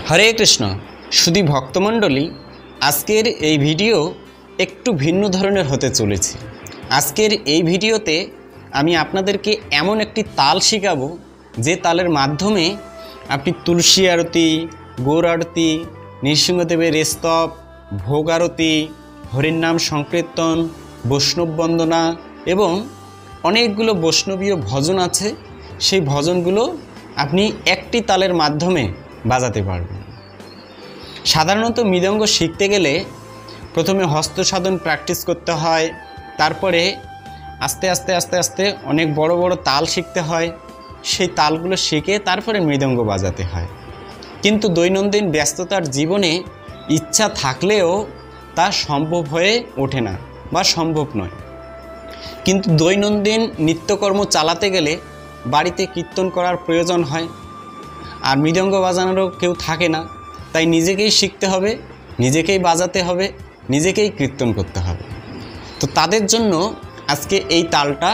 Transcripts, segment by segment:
হরে কৃষ্ণ শুধু ভক্তমণ্ডলী, আজকের এই ভিডিও একটু ভিন্ন ধরনের হতে চলেছে। আজকের এই ভিডিওতে আমি আপনাদেরকে এমন একটি তাল শেখাবো যে তালের মাধ্যমে আপনি তুলসী আরতি, গৌর আরতি, নৃসিংহদেবের স্তব, ভোগ আরতি, হরির নাম সংকীর্তন, বৈষ্ণব বন্দনা এবং অনেকগুলো বৈষ্ণবীয় ভজন আছে। সেই ভজনগুলো আপনি একটি তালের মাধ্যমে বাজাতে পারবেন। সাধারণত মৃদঙ্গ শিখতে গেলে প্রথমে হস্ত সাধন প্র্যাকটিস করতে হয়, তারপরে আস্তে আস্তে আস্তে আস্তে অনেক বড় বড় তাল শিখতে হয়। সেই তালগুলো শিখে তারপরে মৃদঙ্গ বাজাতে হয়। কিন্তু দৈনন্দিন ব্যস্ততার জীবনে ইচ্ছা থাকলেও তা সম্ভব হয়ে ওঠে না বা সম্ভব নয়। কিন্তু দৈনন্দিন নিত্যকর্ম চালাতে গেলে বাড়িতে কীর্তন করার প্রয়োজন হয়, আর মৃদঙ্গ বাজানোরও কেউ থাকে না। তাই নিজেকেই শিখতে হবে, নিজেকেই বাজাতে হবে, নিজেকেই কীর্তন করতে হবে। তো তাদের জন্য আজকে এই তালটা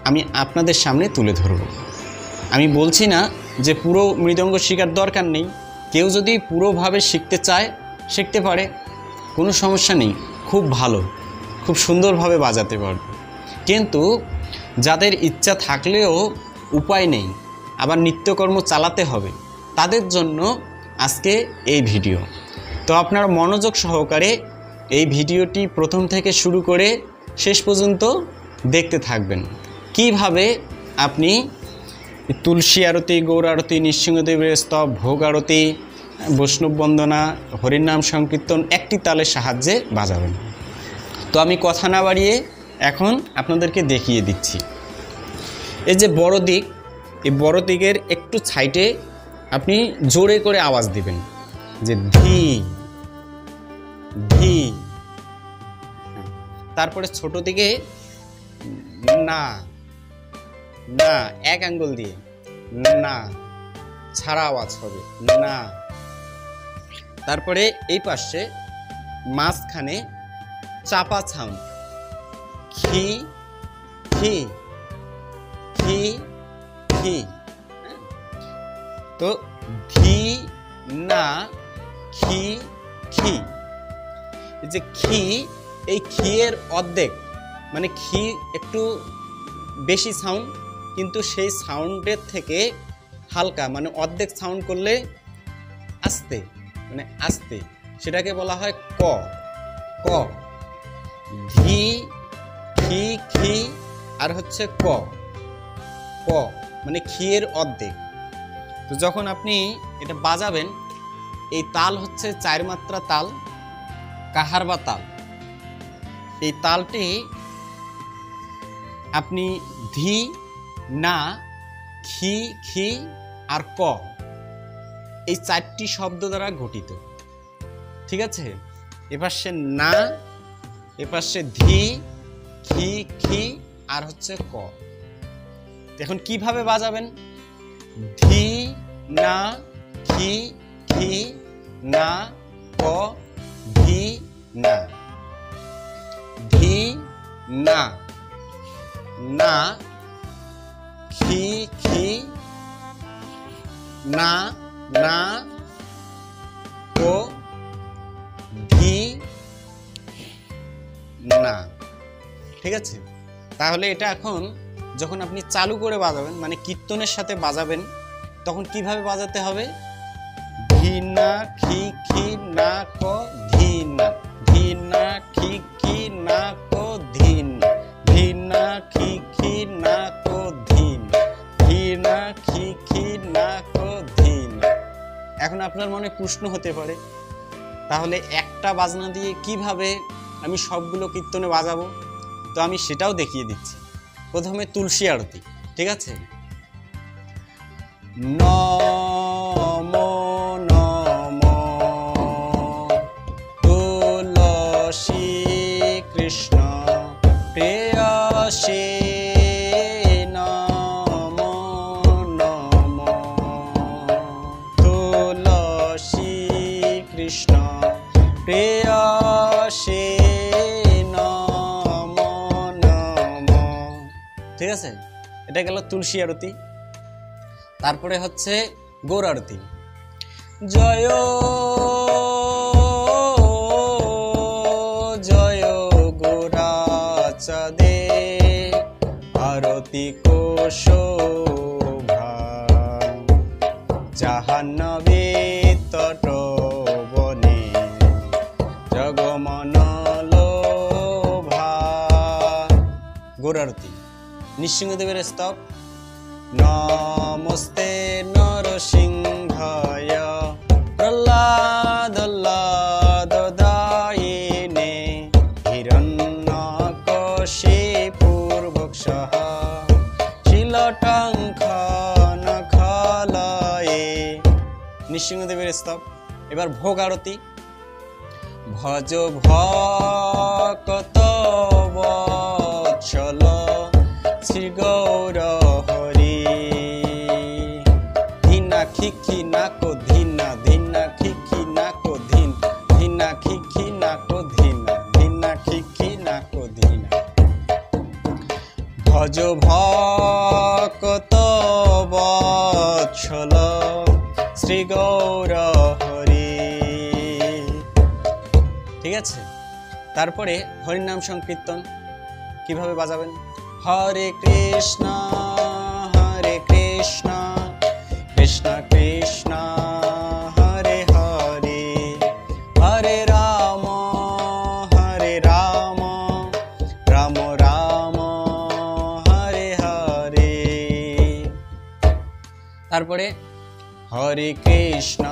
আমি আপনাদের সামনে তুলে ধরব। আমি বলছি না যে পুরো মৃদঙ্গ শেখার দরকার নেই। কেউ যদি পুরোভাবে শিখতে চায় শিখতে পারে, কোনো সমস্যা নেই, খুব ভালো, খুব সুন্দরভাবে বাজাতে পারবে। কিন্তু যাদের ইচ্ছা থাকলেও উপায় নেই, আবার নিত্যকর্ম চালাতে হবে, তাদের জন্য আজকে এই ভিডিও। তো আপনারা মনোযোগ সহকারে এই ভিডিওটি প্রথম থেকে শুরু করে শেষ পর্যন্ত দেখতে থাকবেন। কিভাবে আপনি তুলসী আরতি, গৌর আরতি, নৃসিংহদেবের স্তব, ভোগ আরতি, বৈষ্ণব বন্দনা, হরির নাম সংকীর্তন একটি তালের সাহায্যে বাজাবেন। তো আমি কথা না বাড়িয়ে এখন আপনাদেরকে দেখিয়ে দিচ্ছি। এই যে বড় দিক, এই বড় দিকের একটু সাইডে আপনি জোরে করে আওয়াজ দিবেন যে ধি ধি। তারপরে ছোট দিকে না না, এক আঙ্গুল দিয়ে না, ছাড়া আওয়াজ হবে না। তারপরে এই পাশে মাঝখানে চাপা সাউন্ড খি খি খি খি। তো ধি না খি খি। এই যে খি, এই খিয়ের অর্ধেক, মানে খি একটু বেশি সাউন্ড, কিন্তু সেই সাউন্ডের থেকে হালকা, মানে অর্ধেক সাউন্ড করলে আস্তে, মানে আস্তে, সেটাকে বলা হয় ক ক। ধি খি খি আর হচ্ছে ক ক, মানে খিয়ের অর্ধেক। তো যখন আপনি এটা বাজাবেন, এই তাল হচ্ছে 4 মাত্রা তাল, কাহারবা তাল। এই তালটি আপনি ধি না খি খি আর ক, এই 4টি শব্দ দ্বারা গঠিত। ঠিক আছে? এপাশে না, এপাশে ধি খি খি আর হচ্ছে ক। এখন কিভাবে বাজাবেন? ধি না খি খি না ক, ধি না, ধি না না খি খি না না ক, ধি না। ঠিক আছে? তাহলে এটা এখন যখন আপনি চালু করে বাজাবেন, মানে কীর্তনের সাথে বাজাবেন, তখন কিভাবে বাজাতে হবে? ধি না খি খি না ক, ধি না, ধি না খি খি না ক, ধি না, ধি না খি খি না ক, ধি না, ধি না খি খি না ক, ধি না। এখন আপনার মনে প্রশ্ন হতে পারে, তাহলে একটা বাজনা দিয়ে কিভাবে আমি সবগুলো কীর্তনে বাজাবো? তো আমি সেটাও দেখিয়ে দিচ্ছি। প্রথমে তুলসী আরতি। ঠিক আছে? নমো নমো তুলসী কৃষ্ণ প্রেয়সী, নমো নমো তুলসী কৃষ্ণ প্রেয়সী, নমো নমো। ঠিক আছে? এটা গেল তুলসী আরতি। তারপরে হচ্ছে গৌর আরতি। জয় জয় গোরা চাঁদে আরতি কোশোভা জাহান্নবী তটবনে জগমনলোভা। গৌরারতি নৃসিংহদেবের স্তব। নমস্তে নরসিংহায় প্রহ্লাদদায়িনে হিরণ্যকশিপুর্বক্ষঃ শিলটঙ্খনখলয়ে। নৃসিংহদেবের স্তব। এবার ভোগ আরতি। ভজ ভকত বৎসল শ্রী গৌর হরি ধিনা খিখি নাকো ধিনা ধিনা খিখি নাকো ধিন ধিনা খিখি নাকো ধিনা ধিনা খিখি নাকো ধিনা। ভজ ভকত বৎসল শ্রী গৌর হরি। ঠিক আছে, তারপরে হরিনাম সংকীর্তন কিভাবে বাজাবেন? হরে কৃষ্ণ কৃষ্ণ কৃষ্ণ হরে হরে হরে রাম রাম রাম হরে হরে। তারপরে হরে কৃষ্ণ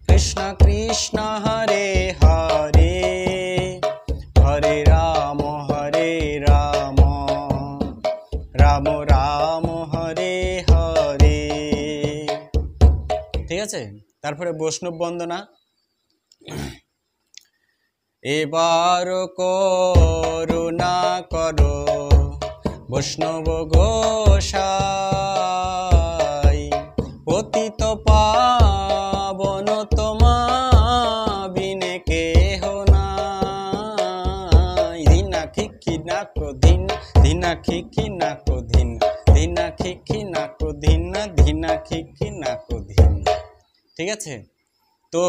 কৃষ্ণ কৃষ্ণ হরে হরে হরে রাম রাম রাম হরে হরে। ঠিক আছে, তারপরে বৈষ্ণব বন্দনা। এবার করুণা করো বৈষ্ণব গোসাই পতিত পাবন তোমা বিনে কেহ নাই। ধিনা খিখি নাকো ধিনা ধিনা খিখি নাকো ধিনা ধিনা খিখি নাকো ধিনা ধিনা খিখি নাকো ধিনা। ঠিক আছে, তো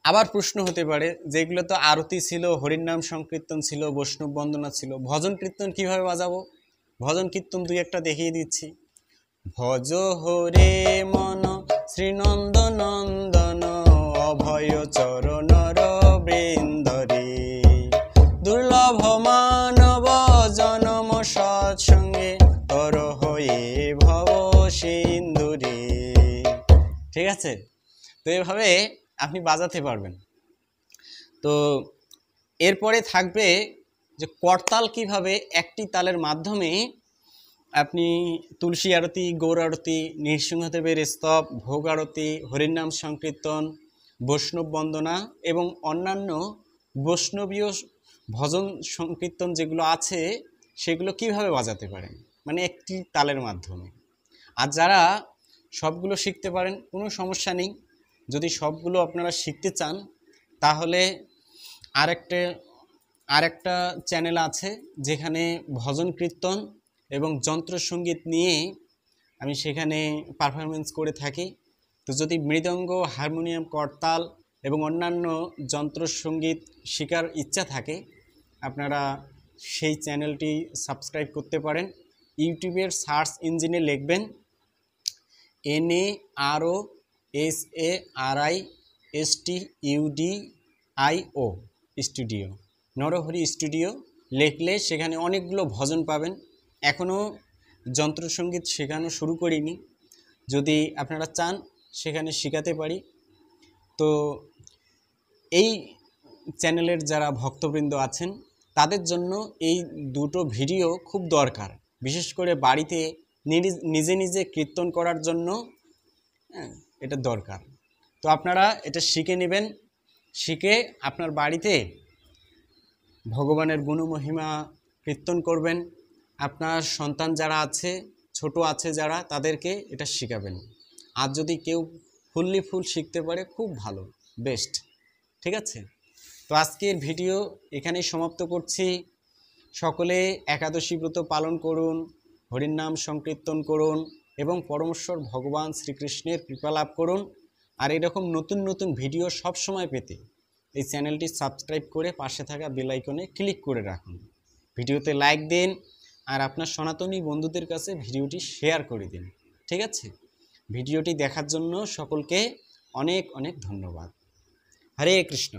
আবার প্রশ্ন হতে পারে যেগুলো তো আরতি ছিল, হরিনাম সংকীর্তন ছিল, বৈষ্ণব বন্দনা ছিল, ভজন কীর্তন কিভাবে বাজাবো? ভজন কীর্তন দুই একটা দেখিয়ে দিচ্ছি। ভজ হরে মন শ্রীনন্দ নন্দন অভয় চরণর বৃন্দরে দুর্লভ মানব জনম সৎসঙ্গে তর হয়ে ভব সিন্ধুরে। ঠিক আছে, তো এভাবে আপনি বাজাতে পারবেন। তো এরপরে থাকবে যে করতাল কিভাবে একটি তালের মাধ্যমে আপনি তুলসী আরতি, গৌর আরতি, নৃসিংহদেবের স্তব, ভোগ আরতি, হরিনাম সংকীর্তন, বৈষ্ণব বন্দনা এবং অন্যান্য বৈষ্ণবীয় ভজন সংকীর্তন যেগুলো আছে সেগুলো কিভাবে বাজাতে পারেন, মানে একটি তালের মাধ্যমে। আর যারা সবগুলো শিখতে পারেন কোনো সমস্যা নেই। যদি সবগুলো আপনারা শিখতে চান তাহলে আরেকটা চ্যানেল আছে যেখানে ভজন কীর্তন এবং যন্ত্রসঙ্গীত নিয়ে আমি সেখানে পারফরমেন্স করে থাকি। তো যদি মৃদঙ্গ, হারমোনিয়াম, করতাল এবং অন্যান্য যন্ত্রসঙ্গীত শেখার ইচ্ছা থাকে আপনারা সেই চ্যানেলটি সাবস্ক্রাইব করতে পারেন। ইউটিউবের সার্চ ইঞ্জিনে লিখবেন NAROSARISTUDIO স্টুডিও, নরহরি স্টুডিও লিখলে সেখানে অনেকগুলো ভজন পাবেন। এখনও যন্ত্রসঙ্গীত শেখানো শুরু করিনি, যদি আপনারা চান সেখানে শেখাতে পারি। তো এই চ্যানেলের যারা ভক্তবৃন্দ আছেন তাদের জন্য এই দুটো ভিডিও খুব দরকার, বিশেষ করে বাড়িতে নিজে নিজে কীর্তন করার জন্য এটা দরকার। তো আপনারা এটা শিখে নেবেন, শিখে আপনার বাড়িতে ভগবানের গুণমহিমা কীর্তন করবেন। আপনার সন্তান যারা আছে, ছোট আছে যারা, তাদেরকে এটা শেখাবেন। আর যদি কেউ ফুল শিখতে পারে খুব ভালো, বেস্ট। ঠিক আছে, তো আজকের ভিডিও এখানেই সমাপ্ত করছি। সকলে একাদশী ব্রত পালন করুন, হরির নাম সংকীর্তন করুন, এবং পরমেশ্বর ভগবান শ্রীকৃষ্ণের কৃপা লাভ করুন। আর এরকম নতুন নতুন ভিডিও সব সময় পেতে এই চ্যানেলটি সাবস্ক্রাইব করে পাশে থাকা বেল আইকনে ক্লিক করে রাখুন। ভিডিওতে লাইক দিন আর আপনার সনাতনী বন্ধুদের কাছে ভিডিওটি শেয়ার করে দিন। ঠিক আছে? ভিডিওটি দেখার জন্য সকলকে অনেক অনেক ধন্যবাদ। হরে কৃষ্ণ।